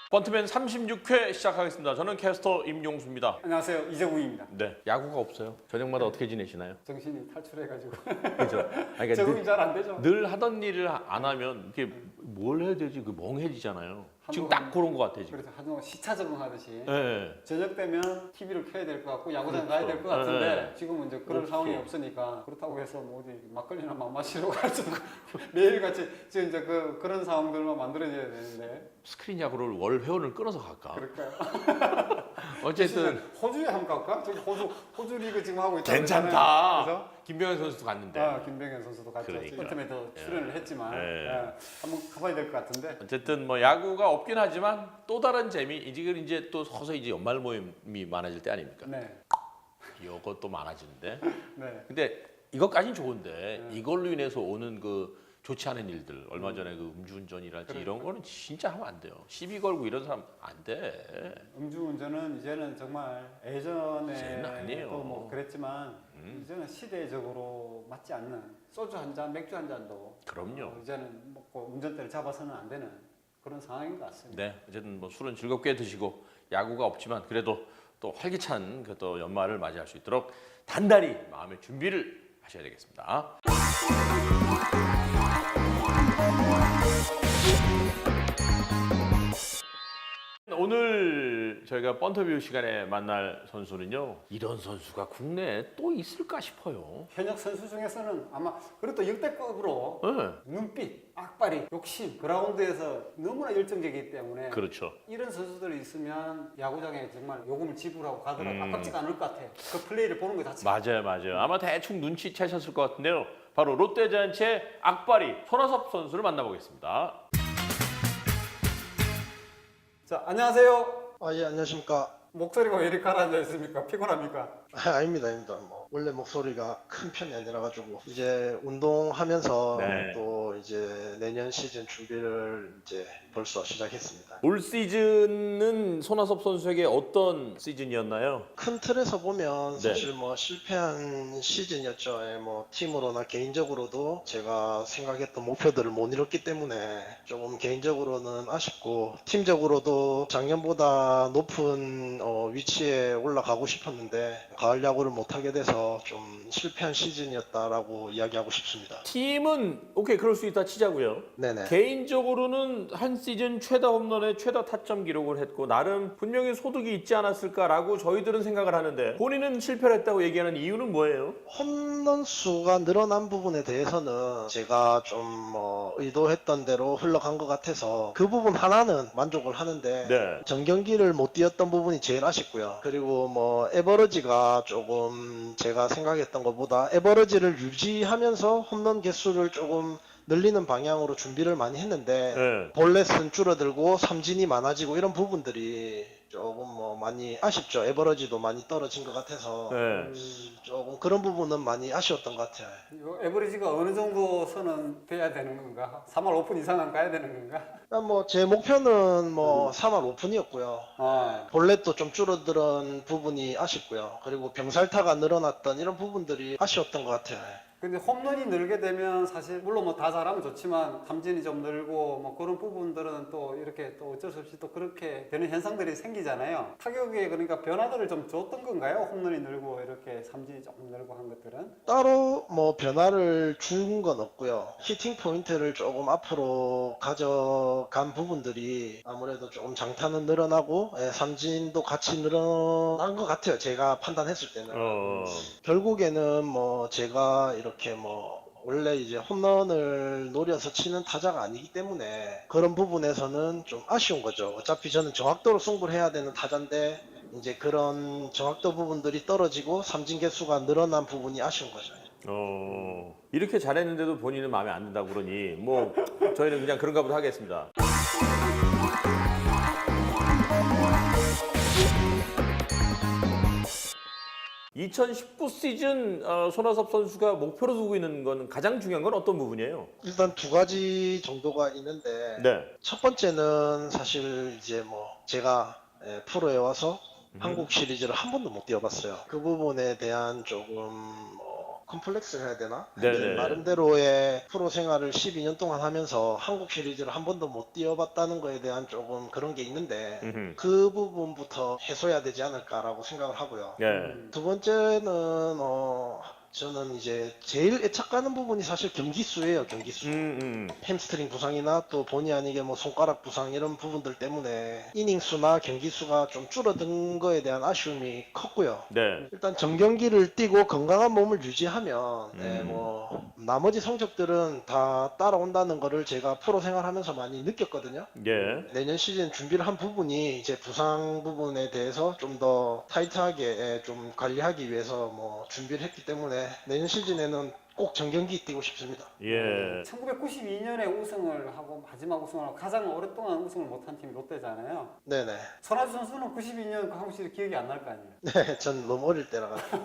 번트맨 36회 시작하겠습니다. 저는 캐스터 임용수입니다. 안녕하세요, 이재국입니다. 네, 야구가 없어요. 저녁마다 어떻게 지내시나요? 정신이 탈출해가지고 그죠? 아니, 적응이 잘 안 되죠. 늘 하던 일을 안 하면 이게 뭘 해야 되지? 그 멍해지잖아요. 지금 딱 그런 것 같아 지금. 그래서 한동안 시차 적응하듯이 네. 저녁 되면 TV를 켜야 될 것 같고 야구장 그렇죠. 가야 될 것 같은데 네. 지금은 이제 그런 없어. 상황이 없으니까 그렇다고 해서 뭐 어디 막걸리나 막 마시러 갈 수도 매일같이 지금 이제 그런 상황들만 만들어져야 되는데 스크린 야구를 월 회원을 끊어서 갈까? 그럴까요? 어쨌든 호주에 한번 갈까? 저기 호주 리그 지금 하고 있다. 괜찮다. 그래서 김병현 선수도 갔는데. 김병현 선수도 같이 그러니까. 번트맨도 출연을 했지만 예. 한번 가봐야 될 것 같은데. 어쨌든 뭐 야구가 없긴 하지만 또 다른 재미. 이제 또 서서히 이제 연말 모임이 많아질 때 아닙니까? 네. 이것도 많아지는데. 네. 근데 이것까진 좋은데 이걸로 인해서 오는 그 좋지 않은 일들 얼마 전에 그 음주운전이랄지 이런 거는 진짜 하면 안 돼요. 시비 걸고 이런 사람 안 돼. 음주운전은 이제는 정말 이제는 예전에 아니에요. 또 뭐 그랬지만 이제는 시대적으로 맞지 않는 소주 한 잔, 맥주 한 잔도 그럼요. 이제는 먹고 운전대를 잡아서는 안 되는 그런 상황인 것 같습니다. 네, 어쨌든 뭐 술은 즐겁게 드시고 야구가 없지만 그래도 또 활기찬 그 또 연말을 맞이할 수 있도록 단단히 마음의 준비를 하셔야 되겠습니다. 오늘 저희가 번터뷰 시간에 만날 선수는요. 이런 선수가 국내에 또 있을까 싶어요. 현역 선수 중에서는 아마 그래도 역대급으로 네, 눈빛, 악발이, 욕심, 그라운드에서 너무나 열정적이기 때문에 그렇죠. 이런 선수들이 있으면 야구장에 정말 요금을 지불하고 가더라도 아깝지가 않을 것 같아요. 그 플레이를 보는 것 자체가. 맞아요. 아마 대충 눈치채셨을 것 같은데요. 바로 롯데자이언츠의 악바리 손아섭 선수를 만나보겠습니다. 자, 안녕하세요. 예, 안녕하십니까. 목소리가 왜 이렇게 가라앉아 있습니까? 피곤합니까? 아닙니다. 뭐, 원래 목소리가 큰 편이 아니라가지고, 이제 운동하면서 네. 또 이제 내년 시즌 준비를 이제 벌써 시작했습니다. 올 시즌은 손아섭 선수에게 어떤 시즌이었나요? 큰 틀에서 보면 네. 사실 뭐 실패한 시즌이었죠. 뭐 팀으로나 개인적으로도 제가 생각했던 목표들을 못 이뤘기 때문에 조금 개인적으로는 아쉽고, 팀적으로도 작년보다 높은 위치에 올라가고 싶었는데 가을 야구를 못하게 돼서 좀 실패한 시즌이었다라고 이야기하고 싶습니다. 팀은 오케이 그럴 수 있다 치자고요. 네네. 개인적으로는 한 시즌 최다 홈런에 최다 타점 기록을 했고 나름 분명히 소득이 있지 않았을까라고 저희들은 생각을 하는데 본인은 실패를 했다고 얘기하는 이유는 뭐예요? 홈런 수가 늘어난 부분에 대해서는 제가 좀 의도했던 대로 흘러간 것 같아서 그 부분 하나는 만족을 하는데 네. 정경기를 못 뛰었던 부분이 제일 아쉽고요. 그리고 뭐 에버러지가 조금 제가 생각했던 것보다 에버러지를 유지하면서 홈런 개수를 조금 늘리는 방향으로 준비를 많이 했는데 네. 볼넷은 줄어들고 삼진이 많아지고 이런 부분들이 조금 많이 아쉽죠. 에버러지도 많이 떨어진 것 같아서 네. 조금 그런 부분은 많이 아쉬웠던 것 같아요. 이거 에버리지가 어느 정도 선은 돼야 되는 건가? 3할 오픈 이상은 가야 되는 건가? 제 목표는 3할 오픈이었고요. 볼넷도 좀 줄어든 부분이 아쉽고요. 그리고 병살타가 늘어났던 이런 부분들이 아쉬웠던 것 같아요. 근데 홈런이 늘게 되면 사실 물론 뭐 다 잘하면 좋지만 삼진이 좀 늘고 뭐 그런 부분들은 또 이렇게 또 어쩔 수 없이 또 그렇게 되는 현상들이 생기잖아요. 타격에 그러니까 변화들을 좀 줬던 건가요? 홈런이 늘고 이렇게 삼진이 조금 늘고 한 것들은? 따로 변화를 준 건 없고요. 히팅 포인트를 조금 앞으로 가져간 부분들이 아무래도 조금 장타는 늘어나고 삼진도 같이 늘어난 것 같아요. 제가 판단했을 때는. 결국에는 제가 이렇게 원래 이제 홈런을 노려서 치는 타자가 아니기 때문에 그런 부분에서는 좀 아쉬운 거죠. 어차피 저는 정확도로 승부를 해야 되는 타자인데 이제 그런 정확도 부분들이 떨어지고 삼진 개수가 늘어난 부분이 아쉬운 거죠. 이렇게 잘했는데도 본인은 마음에 안 든다고 그러니 뭐 저희는 그냥 그런가 보다 하겠습니다. 2019 시즌 손아섭 선수가 목표로 두고 있는 건 가장 중요한 건 어떤 부분이에요? 일단 두 가지 정도가 있는데 네. 첫 번째는 사실 이제 제가 프로에 와서 한국 시리즈를 한 번도 못 뛰어봤어요. 그 부분에 대한 조금 컴플렉스를 해야 되나? 네네. 이제 나름대로의 프로 생활을 12년 동안 하면서 한국 시리즈를 한 번도 못 뛰어봤다는 거에 대한 조금 그런 게 있는데 음흠. 그 부분부터 해소해야 되지 않을까라고 생각을 하고요. 예. 두 번째는 저는 이제 제일 애착가는 부분이 사실 경기수예요. 경기수. 햄스트링 부상이나 또 본의 아니게 뭐 손가락 부상 이런 부분들 때문에 이닝 수나 경기 수가 좀 줄어든 거에 대한 아쉬움이 컸고요. 네. 일단 정경기를 뛰고 건강한 몸을 유지하면 네, 뭐 나머지 성적들은 다 따라온다는 거를 제가 프로 생활하면서 많이 느꼈거든요. 예. 내년 시즌 준비를 한 부분이 이제 부상 부분에 대해서 좀 더 타이트하게 좀 관리하기 위해서 뭐 준비를 했기 때문에 내년 시즌에는 꼭 정경기 뛰고 싶습니다. 예. 1992년에 우승을 하고 마지막 우승을 하고 가장 오랫동안 우승을 못한 팀이 롯데잖아요. 네네. 손아섭 선수는 92년 한국 시리즈 기억이 안 날 거 아니에요. 네, 전 너무 어릴 때라 가지고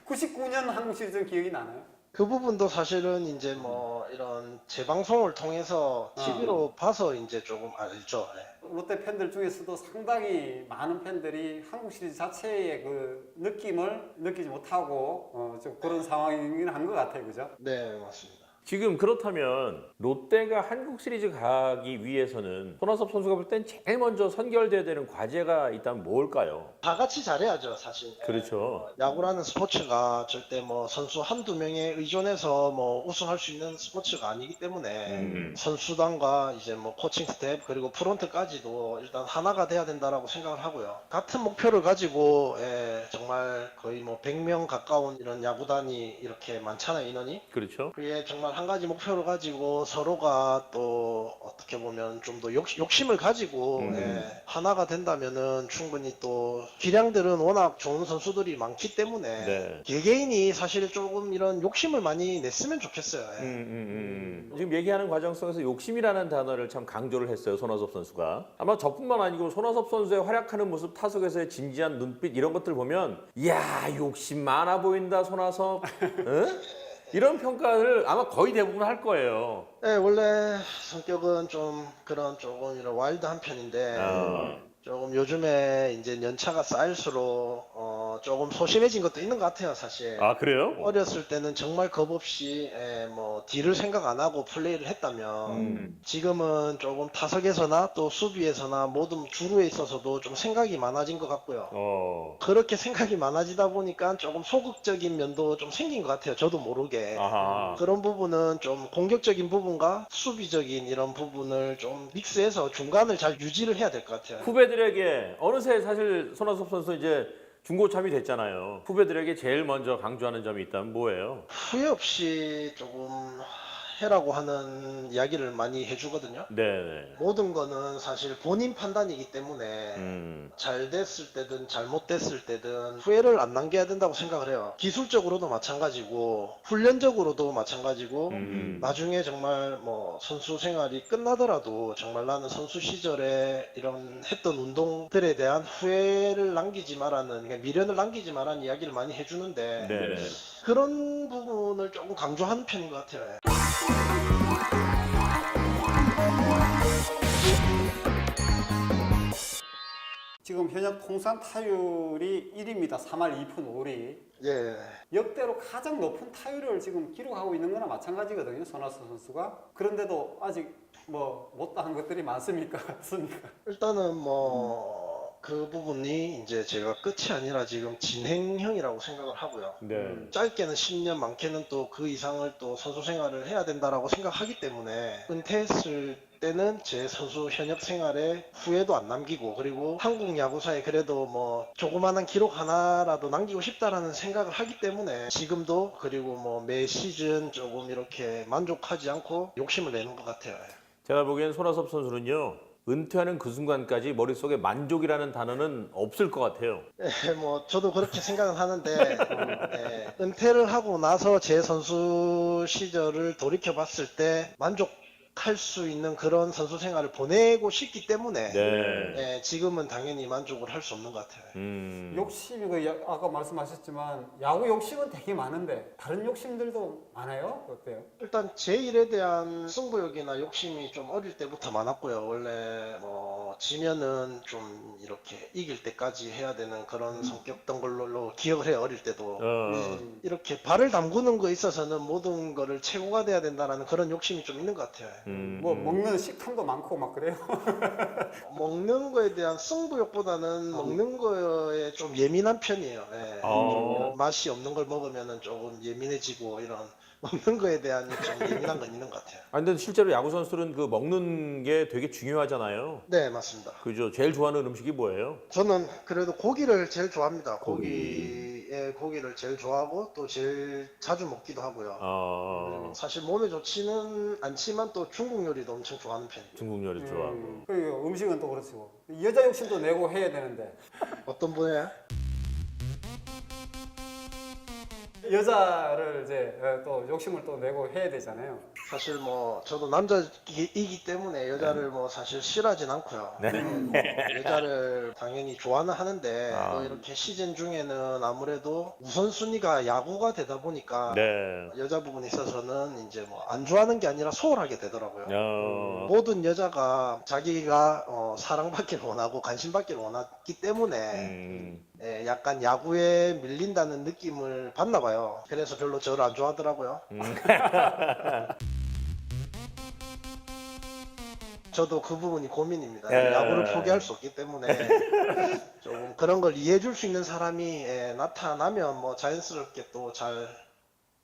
99년 한국 시리즈는 기억이 나나요? 그 부분도 사실은 이제 뭐 이런 재방송을 통해서 TV로 봐서 이제 조금 알죠. 네. 롯데 팬들 중에서도 상당히 많은 팬들이 한국 시리즈 자체의 그 느낌을 느끼지 못하고 좀 그런 상황이긴 한 것 같아요, 그죠? 네, 맞습니다. 지금 그렇다면 롯데가 한국 시리즈 가기 위해서는 손아섭 선수가 볼 땐 제일 먼저 선결돼야 되는 과제가 있다면 뭘까요? 다 같이 잘해야죠, 사실. 그렇죠. 야구라는 스포츠가 절대 뭐 선수 한두 명에 의존해서 뭐 우승할 수 있는 스포츠가 아니기 때문에 선수단과 이제 뭐 코칭 스텝 그리고 프론트까지도 일단 하나가 돼야 된다라고 생각을 하고요. 같은 목표를 가지고 정말 거의 뭐 100명 가까운 이런 야구단이 이렇게 많잖아요, 인원이. 그렇죠. 그게 정말 한 가지 목표를 가지고 서로가 또 어떻게 보면 좀 더 욕심을 가지고 하나가 된다면은 충분히 또 기량들은 워낙 좋은 선수들이 많기 때문에 네. 개개인이 사실 조금 이런 욕심을 많이 냈으면 좋겠어요. 지금 얘기하는 과정 속에서 욕심이라는 단어를 참 강조를 했어요, 손아섭 선수가. 아마 저뿐만 아니고 손아섭 선수의 활약하는 모습, 타석에서의 진지한 눈빛 이런 것들 보면 이야, 욕심 많아 보인다, 손아섭. 응? 이런 평가를 아마 거의 대부분 할 거예요. 네, 원래 성격은 좀 그런 조금 이런 와일드한 편인데 조금 요즘에 이제 연차가 쌓일수록 조금 소심해진 것도 있는 것 같아요, 사실. 아, 그래요? 어렸을 때는 정말 겁 없이 뭐 뒤를 생각 안 하고 플레이를 했다면 지금은 조금 타석에서나 또 수비에서나 모든 주루에 있어서도 좀 생각이 많아진 것 같고요. 그렇게 생각이 많아지다 보니까 조금 소극적인 면도 좀 생긴 것 같아요, 저도 모르게. 아하. 그런 부분은 좀 공격적인 부분과 수비적인 이런 부분을 좀 믹스해서 중간을 잘 유지를 해야 될 것 같아요. 후배들에게 어느새 사실 손아섭 선수 이제 중고참이 됐잖아요. 후배들에게 제일 먼저 강조하는 점이 있다면 뭐예요? 후회 없이 조금 해라고 하는 이야기를 많이 해주거든요. 네. 모든 거는 사실 본인 판단이기 때문에 잘 됐을 때든 잘못됐을 때든 후회를 안 남겨야 된다고 생각을 해요. 기술적으로도 마찬가지고 훈련적으로도 마찬가지고 나중에 정말 뭐 선수 생활이 끝나더라도 정말 나는 선수 시절에 이런 했던 운동들에 대한 후회를 남기지 말라는, 그러니까 미련을 남기지 말라는 이야기를 많이 해주는데 네. 그런 부분을 조금 강조하는 편인 것 같아요. 지금 현역 통산 타율이 1위입니다. 3할 2푼 5리. 예. 역대로 가장 높은 타율을 지금 기록하고 있는 거나 마찬가지거든요, 손아섭 선수가. 그런데도 아직 뭐 못다한 것들이 많습니까? 없습니까? 일단은 뭐 그 부분이 이제 제가 끝이 아니라 지금 진행형이라고 생각을 하고요. 네. 짧게는 10년, 많게는 또 그 이상을 또 선수 생활을 해야 된다라고 생각하기 때문에 은퇴했을 때는 제 선수 현역 생활에 후회도 안 남기고, 그리고 한국 야구사에 그래도 뭐 조그마한 기록 하나라도 남기고 싶다라는 생각을 하기 때문에 지금도 그리고 뭐 매 시즌 조금 이렇게 만족하지 않고 욕심을 내는 것 같아요. 제가 보기엔 손아섭 선수는요, 은퇴하는 그 순간까지 머릿속에 만족이라는 단어는 없을 것 같아요. 네, 뭐 저도 그렇게 생각은 하는데 은퇴를 하고 나서 제 선수 시절을 돌이켜 봤을 때 만족한 만족할 수 있는 그런 선수 생활을 보내고 싶기 때문에 네. 예, 지금은 당연히 만족을 할 수 없는 것 같아요. 욕심이 아까 말씀하셨지만 야구 욕심은 되게 많은데 다른 욕심들도 많아요? 어때요? 일단 제 일에 대한 승부욕이나 욕심이 좀 어릴 때부터 많았고요. 원래 뭐 지면은 좀 이렇게 이길 때까지 해야 되는 그런 성격던 걸로 기억을 해요. 어릴 때도. 이렇게 발을 담그는 거에 있어서는 모든 거를 최고가 돼야 된다라는 그런 욕심이 좀 있는 것 같아요. 뭐 먹는 식탐도 많고 막 그래요? 먹는 거에 대한 승부욕보다는 먹는 거에 좀 예민한 편이에요. 예. 좀 맛이 없는 걸 먹으면은 조금 예민해지고 이런 먹는 거에 대한 좀 예민한 건 있는 것 같아요. 아 근데 실제로 야구 선수들은 그 먹는 게 되게 중요하잖아요. 네, 맞습니다. 그죠? 제일 좋아하는 음식이 뭐예요? 저는 그래도 고기를 제일 좋아합니다. 고기를 제일 좋아하고 또 제일 자주 먹기도 하고요. 사실 몸에 좋지는 않지만 또 중국 요리도 엄청 좋아하는 편이에요. 중국 요리 좋아하고. 그리고 음식은 또 그렇고 여자 욕심도 내고 해야 되는데 어떤 분이에요? 여자를 이제 또 욕심을 또 내고 해야 되잖아요. 사실 뭐 저도 남자이기 때문에 여자를 뭐 사실 싫어하진 않고요. 여자를 당연히 좋아는 하는데 또 이렇게 시즌 중에는 아무래도 우선순위가 야구가 되다 보니까 네. 여자 부분에 있어서는 이제 뭐 안 좋아하는 게 아니라 소홀하게 되더라고요. 모든 여자가 자기가 사랑받기를 원하고 관심받기를 원하기 때문에 약간 야구에 밀린다는 느낌을 받나 봐요. 그래서 별로 저를 안 좋아하더라고요. 저도 그 부분이 고민입니다. 야구를 포기할 수 없기 때문에 조금 그런 걸 이해해 줄 수 있는 사람이 나타나면 뭐 자연스럽게 또 잘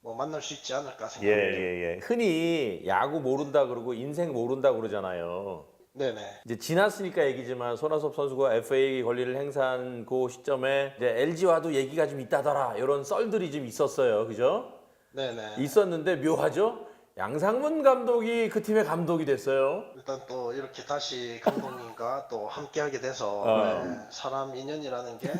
뭐 만날 수 있지 않을까 생각합니다. 예. 흔히 야구 모른다 그러고 인생 모른다 그러잖아요. 네네. 이제 지났으니까 얘기지만 손아섭 선수가 FA 권리를 행사한 그 시점에 이제 LG와도 얘기가 좀 있다더라 이런 썰들이 좀 있었어요, 그죠? 네네. 있었는데 묘하죠? 양상문 감독이 그 팀의 감독이 됐어요. 일단 또 이렇게 다시 감독님과 또 함께하게 돼서 사람 인연이라는 게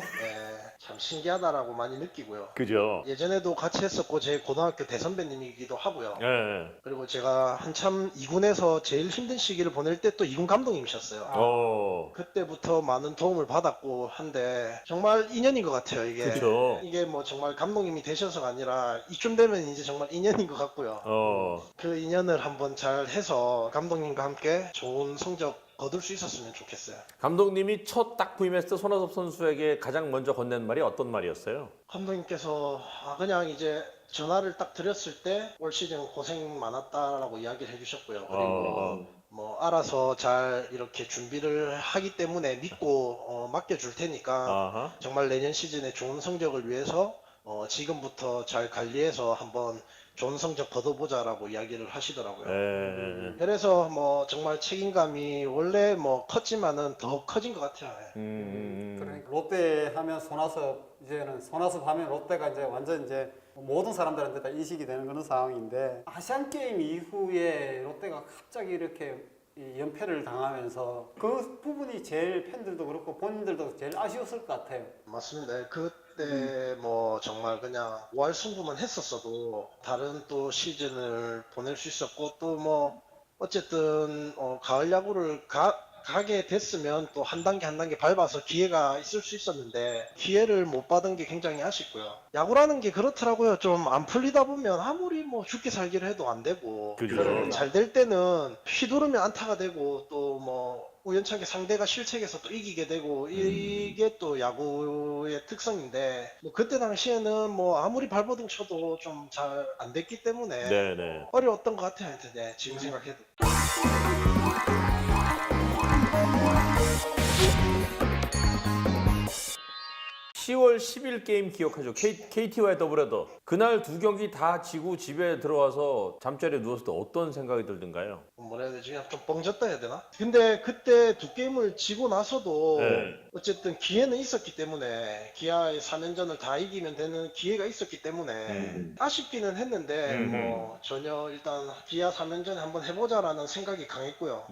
참 신기하다라고 많이 느끼고요. 그죠? 예전에도 같이 했었고 제 고등학교 대선배님이기도 하고요. 예. 그리고 제가 한참 2군에서 제일 힘든 시기를 보낼 때 또 2군 감독님이셨어요. 그때부터 많은 도움을 받았고 한데 정말 인연인 것 같아요. 이게 그죠? 이게 뭐 정말 감독님이 되셔서가 아니라 이쯤 되면 이제 정말 인연인 것 같고요. 그 인연을 한번 잘 해서 감독님과 함께 좋은 성적 거둘 수 있었으면 좋겠어요. 감독님이 첫 딱 부임했을 때 손아섭 선수에게 가장 먼저 건넨 말이 어떤 말이었어요? 감독님께서 그냥 이제 전화를 딱 드렸을 때 올 시즌 고생 많았다라고 이야기를 해주셨고요. 그리고 뭐 알아서 잘 이렇게 준비를 하기 때문에 믿고 맡겨줄 테니까 정말 내년 시즌에 좋은 성적을 위해서 지금부터 잘 관리해서 한번 좋은 성적 거둬보자라고 이야기를 하시더라고요. 그래서 뭐 정말 책임감이 원래 뭐 컸지만은 더 커진 것 같아요. 그러니까 롯데 하면 손아섭, 이제는 손아섭 하면 롯데가 이제 완전 이제 모든 사람들한테 다 인식이 되는 그런 상황인데 아시안 게임 이후에 롯데가 갑자기 이렇게 이 연패를 당하면서 그 부분이 제일 팬들도 그렇고 본인들도 제일 아쉬웠을 것 같아요. 맞습니다. 그때 뭐 정말 그냥 월승부만 했었어도 다른 또 시즌을 보낼 수 있었고 또 뭐 어쨌든 가을 야구를 가게 됐으면 또 한 단계 한 단계 밟아서 기회가 있을 수 있었는데 기회를 못 받은 게 굉장히 아쉽고요. 야구라는 게 그렇더라고요. 좀 안 풀리다 보면 아무리 뭐 죽기 살기를 해도 안 되고 잘 될 때는 휘두르면 안타가 되고 또 뭐 우연찮게 상대가 실책해서 또 이기게 되고 이게 또 야구의 특성인데 뭐 그때 당시에는 뭐 아무리 발버둥 쳐도 좀 잘 안 됐기 때문에 어려웠던 것 같아요. 네, 지금 생각해도. 10월 10일 게임 기억하죠? KT와의 더블헤더. 그날 두 경기 다 지고 집에 들어와서 잠자리에 누웠을 때 어떤 생각이 들던가요? 뭐라 해야 되지? 그냥 좀 뻥졌다 해야 되나? 근데 그때 두 게임을 지고 나서도 어쨌든 기회는 있었기 때문에 기아의 4년전을 다 이기면 되는 기회가 있었기 때문에 아쉽기는 했는데 뭐 전혀 일단 기아 3년전에 한번 해보자라는 생각이 강했고요.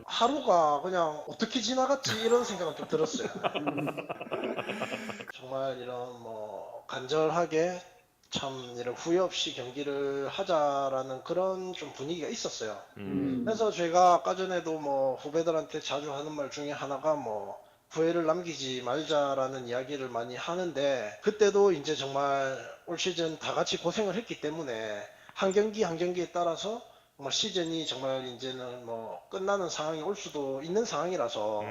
하루가 그냥 어떻게 지나갔지 이런 생각은 좀 들었어요. 정말 이런 뭐 간절하게 참 이런 후회 없이 경기를 하자라는 그런 좀 분위기가 있었어요. 그래서 제가 아까 전에도 뭐 후배들한테 자주 하는 말 중에 하나가 뭐 후회를 남기지 말자라는 이야기를 많이 하는데, 그때도 이제 정말 올 시즌 다 같이 고생을 했기 때문에 한 경기 한 경기에 따라서 뭐 시즌이 정말 이제는 뭐 끝나는 상황이 올 수도 있는 상황이라서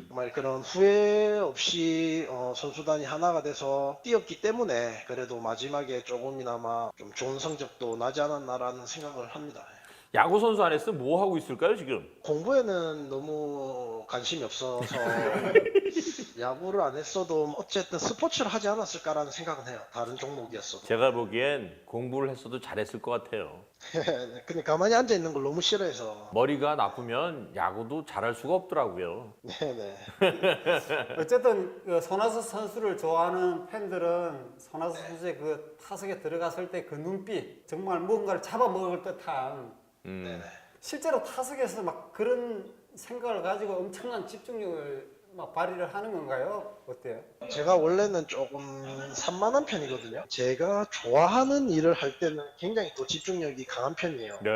정말 그런 후회 없이 선수단이 하나가 돼서 뛰었기 때문에 그래도 마지막에 조금이나마 좀 좋은 성적도 나지 않았나라는 생각을 합니다. 야구 선수 안에서 뭐 하고 있을까요 지금? 공부에는 너무 관심이 없어서 야구를 안 했어도 어쨌든 스포츠를 하지 않았을까라는 생각은 해요. 다른 종목이었어도. 제가 보기엔 공부를 했어도 잘했을 것 같아요. 근데 가만히 앉아 있는 걸 너무 싫어해서. 머리가 나쁘면 야구도 잘할 수가 없더라고요. 네네. 어쨌든 그 손아섭 선수를 좋아하는 팬들은 손아섭 선수의 그 타석에 들어갔을 때 그 눈빛, 정말 무언가를 잡아먹을 듯한, 네네. 실제로 타석에서 막 그런 생각을 가지고 엄청난 집중력을 막 발휘를 하는 건가요? 어때요? 제가 원래는 조금 산만한 편이거든요. 제가 좋아하는 일을 할 때는 굉장히 또 집중력이 강한 편이에요. 네.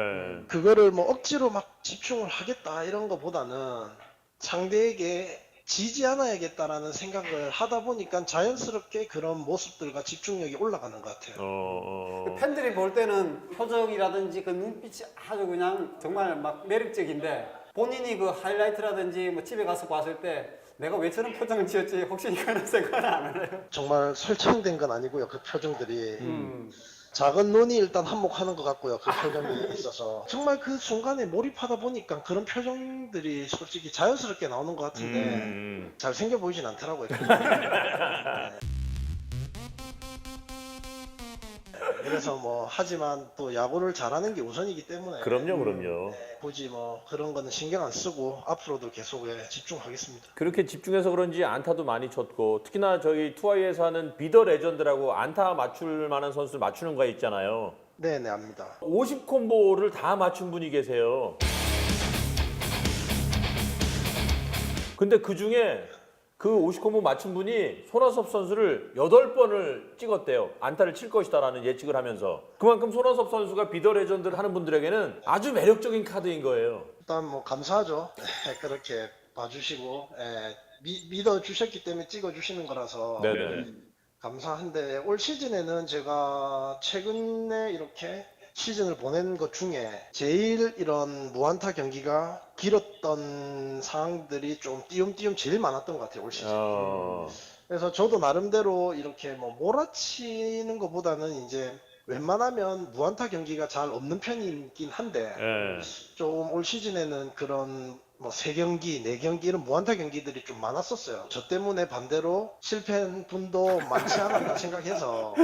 그거를 뭐 억지로 막 집중을 하겠다 이런 거보다는 상대에게 지지 않아야겠다라는 생각을 하다 보니까 자연스럽게 그런 모습들과 집중력이 올라가는 것 같아요. 그 팬들이 볼 때는 표정이라든지 그 눈빛이 아주 그냥 정말 막 매력적인데, 본인이 그 하이라이트라든지 뭐 집에 가서 봤을 때 내가 왜 저런 표정을 지었지 혹시 이거는 생각을 안 하나요? 정말 설정된 건 아니고요. 그 표정들이 작은 눈이 일단 한몫하는 것 같고요. 그 표정이 있어서 정말 그 순간에 몰입하다 보니까 그런 표정들이 솔직히 자연스럽게 나오는 것 같은데 잘 생겨 보이진 않더라고요. 그래서 뭐 하지만 또 야구를 잘하는 게 우선이기 때문에 그럼요. 굳이 뭐 그런 거는 신경 안 쓰고 앞으로도 계속 집중하겠습니다. 그렇게 집중해서 그런지 안타도 많이 쳤고, 특히나 저희 투아이에서 하는 비더 레전드라고 안타 맞출 만한 선수 맞추는 거 있잖아요. 네네, 압니다. 50콤보를 다 맞춘 분이 계세요. 근데 그 중에 그 50콤보 맞춘 분이 손아섭 선수를 8번을 찍었대요. 안타를 칠 것이다라는 예측을 하면서. 그만큼 손아섭 선수가 비더 레전드를 하는 분들에게는 아주 매력적인 카드인 거예요. 일단 뭐 감사하죠. 그렇게 봐주시고 믿어주셨기 때문에 찍어주시는 거라서 네네. 감사한데, 올 시즌에는 제가 최근에 이렇게 시즌을 보낸 것 중에 제일 이런 무안타 경기가 길었던 상황들이 좀 띄엄띄엄 제일 많았던 것 같아요, 올 시즌. 그래서 저도 나름대로 이렇게 뭐 몰아치는 것보다는 이제 웬만하면 무안타 경기가 잘 없는 편이긴 한데 예. 좀 올 시즌에는 그런 뭐 3경기, 4경기 이런 무안타 경기들이 좀 많았었어요. 저 때문에 반대로 실패한 분도 많지 않았나 생각해서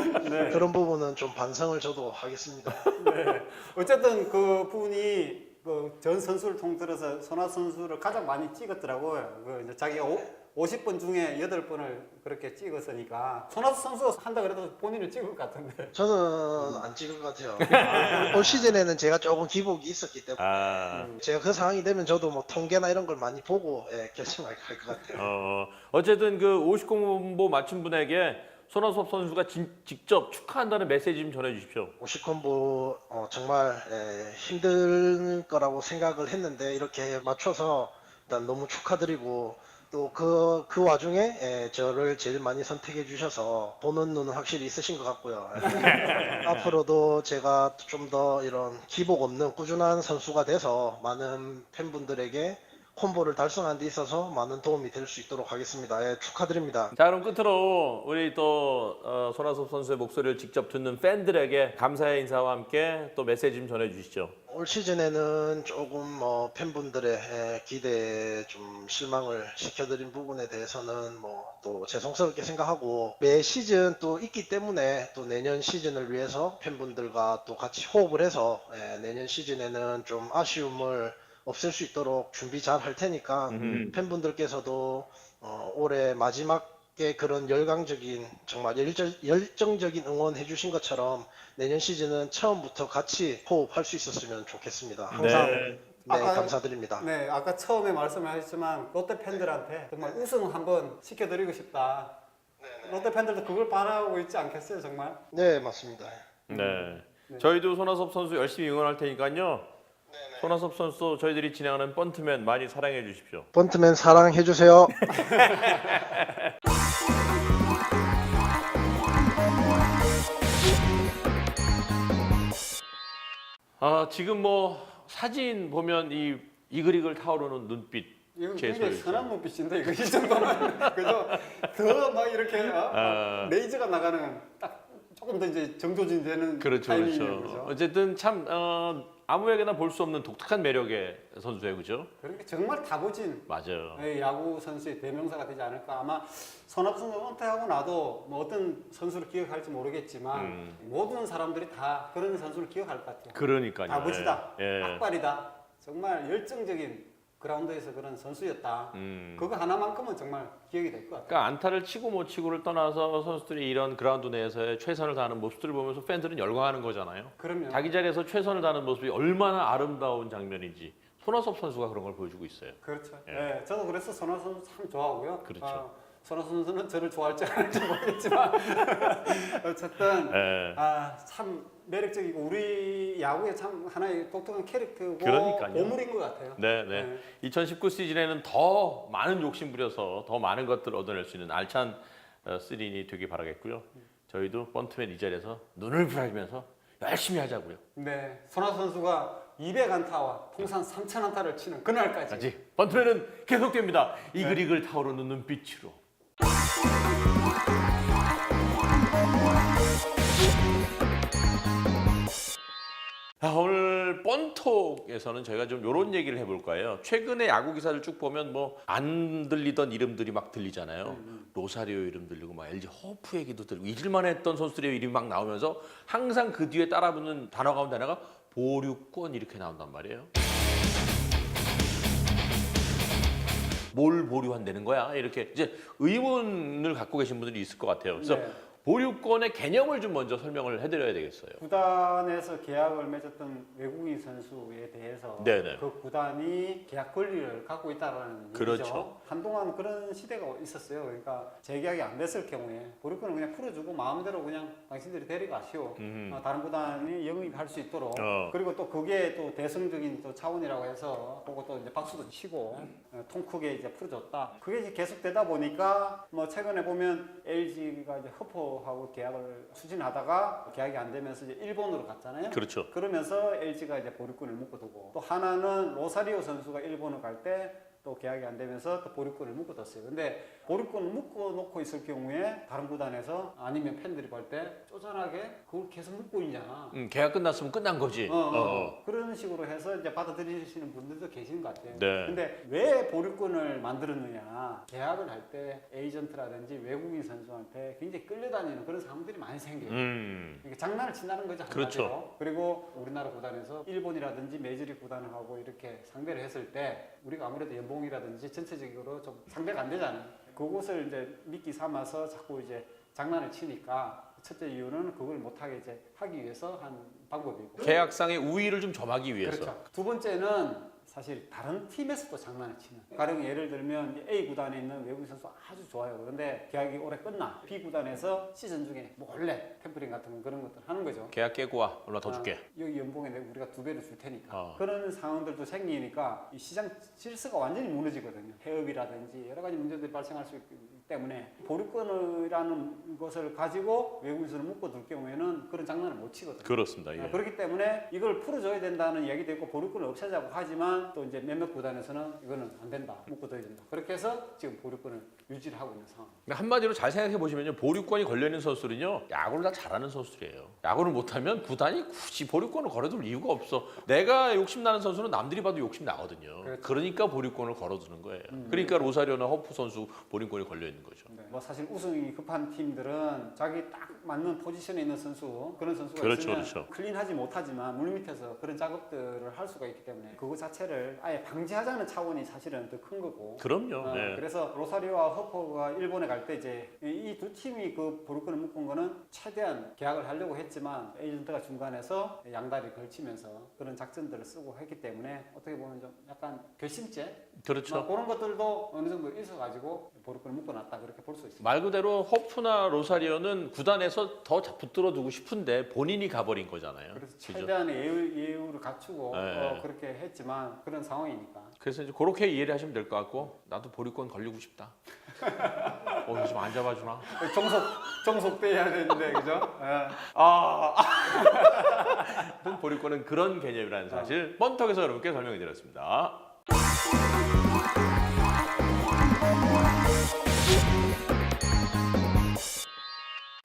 그런 부분은 좀 반성을 저도 하겠습니다. 네. 어쨌든 그 분이 그 전 선수를 통틀어서 손아 선수를 가장 많이 찍었더라고요. 그 이제 자기가 50번 중에 8번을 그렇게 찍었으니까 손아 선수가 한다 그래도 본인을 찍을 것 같은데. 저는 안 찍을 것 같아요. 올 시즌에는 제가 조금 기복이 있었기 때문에 제가 그 상황이 되면 저도 뭐 통계나 이런 걸 많이 보고 결정할 것 같아요. 어쨌든 그 50콤보 맞춘 분에게 손아섭 선수가 직접 축하한다는 메시지 좀 전해주십시오. 50콤보 정말 힘들 거라고 생각을 했는데 이렇게 맞춰서 일단 너무 축하드리고, 또 그 와중에 저를 제일 많이 선택해 주셔서 보는 눈은 확실히 있으신 것 같고요. 앞으로도 제가 좀 더 이런 기복 없는 꾸준한 선수가 돼서 많은 팬분들에게 콤보를 달성하는 데 있어서 많은 도움이 될 수 있도록 하겠습니다. 축하드립니다. 자, 그럼 끝으로 우리 또 손아섭 선수의 목소리를 직접 듣는 팬들에게 감사의 인사와 함께 또 메시지 좀 전해주시죠. 올 시즌에는 조금 팬분들의 기대에 좀 실망을 시켜드린 부분에 대해서는 뭐 또 죄송스럽게 생각하고, 매 시즌 또 있기 때문에 또 내년 시즌을 위해서 팬분들과 또 같이 호흡을 해서 내년 시즌에는 좀 아쉬움을 없앨 수 있도록 준비 잘 할 테니까 팬분들께서도 올해 마지막에 그런 열광적인 정말 열정적인 응원 해주신 것처럼 내년 시즌은 처음부터 같이 호흡할 수 있었으면 좋겠습니다. 항상 감사드립니다. 네, 아까 처음에 말씀하셨지만 롯데 팬들한테 정말 우승 한번 시켜드리고 싶다. 롯데 팬들도 그걸 바라고 있지 않겠어요, 정말? 네, 맞습니다. 네. 네. 저희도 손아섭 선수 열심히 응원할 테니까요. 손아섭 선수 저희들이 진행하는 번트맨 많이 사랑해 주십시오. 번트맨 사랑해주세요. 지금 뭐 사진 보면 이 이글이글 타오르는 눈빛 이거 제 굉장히 소리죠. 선한 눈빛인데 이거 이 정도는 그죠? 더 막 이렇게 레이저가 나가는 딱 조금 더 이제 정조진되는 그렇죠, 타이밍이에요, 그렇죠. 그죠? 어쨌든 참 아무에게나 볼 수 없는 독특한 매력의 선수예요, 그죠? 그러니까 정말 다부진 맞아요. 야구 선수의 대명사가 되지 않을까. 아마 손아섭 선수 은퇴하고 나도 뭐 어떤 선수를 기억할지 모르겠지만 모든 사람들이 다 그런 선수를 기억할 것 같아요. 그러니까요. 다부지다, 예. 악발이다, 정말 열정적인 그라운드에서 그런 선수였다. 음. 그거 하나만큼은 정말 기억이 될 것 같아요. 그러니까 안타를 치고 못 치고를 떠나서 선수들이 이런 그라운드 내에서의 최선을 다하는 모습들을 보면서 팬들은 열광하는 거잖아요. 그럼요. 자기 자리에서 최선을 다하는 모습이 얼마나 아름다운 장면인지 손아섭 선수가 그런 걸 보여주고 있어요. 그렇죠. 예. 예, 저도 그래서 손아섭 선수 참 좋아하고요. 그렇죠. 손아섭 선수는 저를 좋아할지 안 할지 모르겠지만 어쨌든 예. 참 매력적이고 우리 야구의 참 하나의 독특한 캐릭터고 그러니까요. 보물인 것 같아요. 네, 네. 2019 시즌에는 더 많은 욕심 부려서 더 많은 것들을 얻어낼 수 있는 알찬 시즌이 되길 바라겠고요. 저희도 번트맨 이 자리에서 눈을 부라리면서 열심히 하자고요. 네, 손아섭 선수가 200안타와 통산 3000안타를 치는 그날까지 아직 번트맨은 계속됩니다. 이글이글 타오르는 눈빛으로. 오늘 번톡에서는 저희가 좀 이런 얘기를 해볼 거예요. 최근에 야구 기사를 쭉 보면 뭐 안 들리던 이름들이 막 들리잖아요. 로사리오 이름 들리고 막 LG 허프 얘기도 들리고 잊을만 했던 선수들의 이름이 막 나오면서 항상 그 뒤에 따라붙는 단어 가운데 하나가 보류권 이렇게 나온단 말이에요. 뭘 보류한다는 거야? 이렇게 이제 의문을 갖고 계신 분들이 있을 것 같아요. 그래서 네. 보류권의 개념을 좀 먼저 설명을 해드려야 되겠어요. 구단에서 계약을 맺었던 외국인 선수에 대해서 네네. 그 구단이 계약 권리를 갖고 있다라는 그렇죠. 얘기죠. 한동안 그런 시대가 있었어요. 그러니까 재계약이 안 됐을 경우에 보류권을 그냥 풀어주고 마음대로 그냥 당신들이 데려가시오. 다른 구단이 영입할 수 있도록. 그리고 또 그게 또 대승적인 또 차원이라고 해서 그거 또 이제 박수도 치고 통 크게 이제 풀어줬다. 그게 이제 계속되다 보니까 뭐 최근에 보면 LG가 이제 허퍼하고 계약을 추진하다가 계약이 안 되면서 이제 일본으로 갔잖아요. 그렇죠. 그러면서 LG가 이제 보류권을 묶어두고 또 하나는 로사리오 선수가 일본을 갈 때 또 계약이 안 되면서 또 보류권을 묶어뒀어요. 근데 보류권을 묶어놓고 있을 경우에 다른 구단에서 아니면 팬들이 볼 때 쪼잔하게 그걸 계속 묶고 있냐. 계약 끝났으면 끝난 거지. 그런 식으로 해서 이제 받아들이시는 분들도 계시는 것 같아요. 네. 근데 왜 보류권을 만들었느냐. 계약을 할 때 에이전트라든지 외국인 선수한테 굉장히 끌려다니는 그런 상황들이 많이 생겨요. 그러니까 장난을 친다는 거죠. 그렇죠. 한마디로. 그리고 우리나라 구단에서 일본이라든지 메이저리그 구단하고 이렇게 상대를 했을 때 우리가 아무래도 연봉이라든지 전체적으로 좀 상대가 안 되잖아요. 그것을 이제 미끼 삼아서 자꾸 이제 장난을 치니까 첫째 이유는 그걸 못하게 이제 하기 위해서 한 방법이고. 계약상의 우위를 좀 점하기 위해서. 그렇죠. 두 번째는 사실 다른 팀에서도 장난을 치는. 가령 예를 들면 A 구단에 있는 외국인 선수 아주 좋아요. 그런데 계약이 올해 끝나. B 구단에서 시즌 중에 몰래 템퍼링 같은 그런 것들 하는 거죠. 계약 깨고 와. 얼마 더 줄게. 여기 연봉에 우리가 2배를 줄 테니까. 어. 그런 상황들도 생기니까 이 시장 질서가 완전히 무너지거든요. 해업이라든지 여러 가지 문제들이 발생할 수 있기 때문에 보류권이라는 것을 가지고 외국인 선수를 묶어둘 경우에는 그런 장난을 못 치거든요. 그렇습니다. 예. 그렇기 때문에 이걸 풀어줘야 된다는 이야기도 있고 보류권을 없애자고 하지만 또 이제 몇몇 구단에서는 이거는 안 된다, 묶어둬야 된다. 그렇게 해서 지금 보류권을 유지를 하고 있는 상황. 그러니까 한마디로 잘 생각해 보시면요, 보류권이 걸려 있는 선수들은요, 야구를 다 잘하는 선수들이에요. 야구를 못하면 구단이 굳이 보류권을 걸어둘 이유가 없어. 내가 욕심 나는 선수는 남들이 봐도 욕심 나거든요. 그렇죠. 그러니까 보류권을 걸어두는 거예요. 그러니까 로사리오나 허프 선수 보류권이 걸려 있는 거죠. 네. 뭐 사실 우승이 급한 팀들은 자기 딱 맞는 포지션에 있는 선수 그런 선수가 그렇죠, 있으면 그렇죠. 클린하지 못하지만 물 밑에서 그런 작업들을 할 수가 있기 때문에 그거 자체를 자체를 아예 방지하자는 차원이 사실은 더 큰 거고. 그럼요. 네. 그래서 로사리오와 허퍼가 일본에 갈 때 이제 이 두 팀이 그 보루권을 묶은 거는 최대한 계약을 하려고 했지만 에이전트가 중간에서 양다리 걸치면서 그런 작전들을 쓰고 했기 때문에 어떻게 보면 좀 약간 괘씸죄 그렇죠. 뭐 그런 것들도 어느 정도 있어가지고 보루권을 묶어놨다 그렇게 볼 수 있습니다. 말 그대로 허프나 로사리오는 구단에서 더 붙들어 두고 싶은데 본인이 가버린 거잖아요. 그래서 그죠? 최대한의 예우를 갖추고 네. 그렇게 했지만 그런 상황이니까. 그래서 이제 그렇게 이해를 하시면 될 것 같고 나도 보리권 걸리고 싶다. 좀 안 잡아주나? 종속돼야 되는데 그죠? 예. 보리권은 그런 개념이라는 사실 번턱에서 여러분께 설명해 드렸습니다.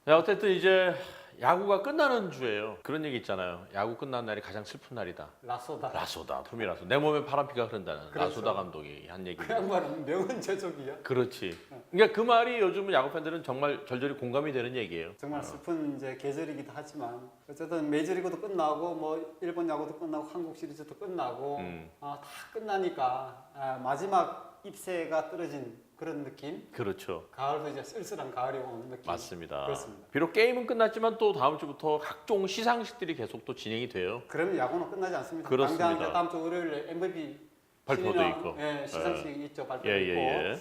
자, 어쨌든 이제 야구가 끝나는 주예요. 그런 얘기 있잖아요. 야구 끝난 날이 가장 슬픈 날이다. 라소다. 라소다, 토미라소. 내 몸에 파란피가 흐른다는 그렇죠. 라소다 감독이 한 얘기. 그 양반은 명은 제적이야. 그렇지. 그러니까 그 말이 요즘 야구 팬들은 정말 절절히 공감이 되는 얘기예요. 정말 슬픈 이제 계절이기도 하지만 어쨌든 메이저리그도 끝나고 뭐 일본 야구도 끝나고 한국 시리즈도 끝나고 다 끝나니까 마지막 잎새가 떨어진 그런 느낌. 그렇죠. 가을도 이제 쓸쓸한 가을이 오는 느낌. 맞습니다. 그렇습니다. 비록 게임은 끝났지만 또 다음 주부터 각종 시상식들이 계속 또 진행이 돼요. 그러면 야구는 끝나지 않습니다. 그렇습니다. 당장 이제 다음 주 월요일에 MVP 발표도 신인왕, 있고. 예, 시상식 있죠. 발표도 예, 있고. 예, 예.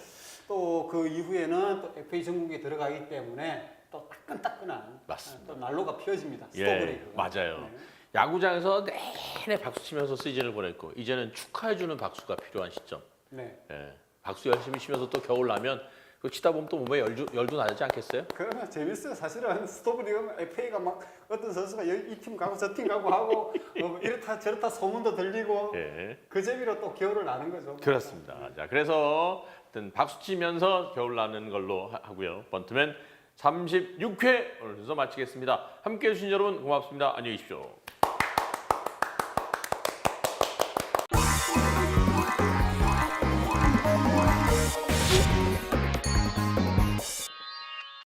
또 그 이후에는 또 FA 전국에 들어가기 때문에 또 따끈따끈한 맞습니다. 또 난로가 피어집니다. 예, 스토브레이크가. 맞아요. 네. 야구장에서 내내 박수 치면서 시즌을 보냈고 이제는 축하해주는 박수가 필요한 시점. 네. 예. 박수 열심히 치면서 또 겨울 나면 그 치다 보면 또 몸에 열도 나지 않겠어요? 그러면 재밌어요. 사실은 스토브리그 FA가 막 어떤 선수가 이 팀 가고 저 팀 가고 하고 이렇다 저렇다 소문도 들리고 예. 그 재미로 또 겨울을 나는 거죠. 그렇습니다. 자, 그래서 하여튼 박수 치면서 겨울 나는 걸로 하고요. 번트맨 36회 오늘 순서 마치겠습니다. 함께해 주신 여러분 고맙습니다. 안녕히 계십시오.